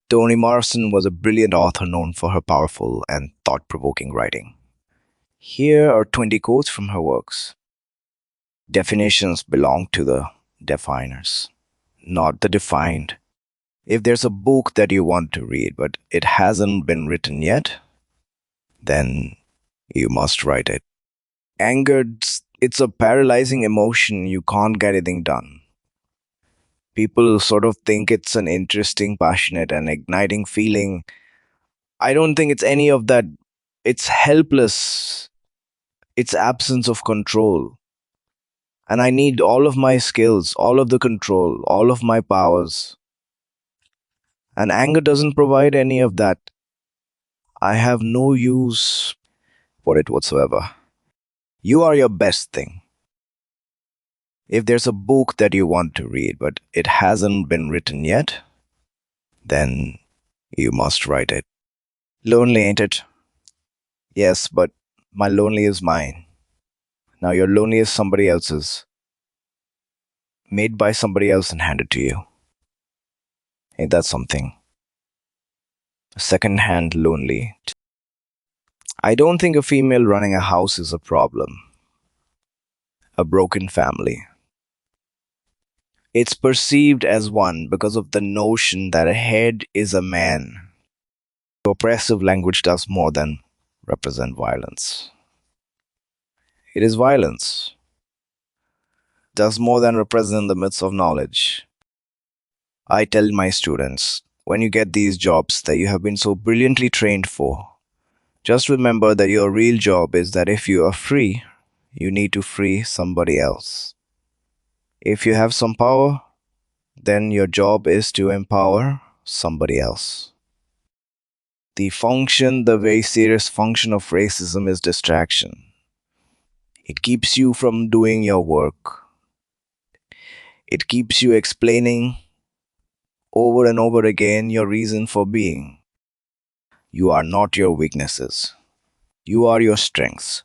Toni Morrison was a brilliant author known for her powerful and thought provoking writing. Here are 20 quotes from her works. Definitions belong to the definers, not the defined. If there's a book that you want to read but it hasn't been written yet, then you must write it. Anger, it's a paralyzing emotion. You can't get anything done. People sort of think it's an interesting, passionate, and igniting feeling. I don't think it's any of that. It's helpless. It's absence of control. And I need all of my skills, all of the control, all of my powers. And anger doesn't provide any of that. I have no use for it whatsoever. You are your best thing. If there's a book that you want to read, but it hasn't been written yet, then you must write it. Lonely, ain't it? Yes, but my lonely is mine. Now your lonely is somebody else's, made by somebody else and handed to you. Ain't that something? Second-hand lonely. I don't think a female running a house is a problem. A broken family. It's perceived as one because of the notion that a head is a man. Oppressive language does more than represent violence. It is violence. Does more than represent the myths of knowledge. I tell my students, when you get these jobs that you have been so brilliantly trained for, just remember that your real job is that if you are free, you need to free somebody else. If you have some power, then your job is to empower somebody else. The very serious function of racism is distraction. It keeps you from doing your work. It keeps you explaining over and over again your reason for being. You are not your weaknesses. You are your strengths.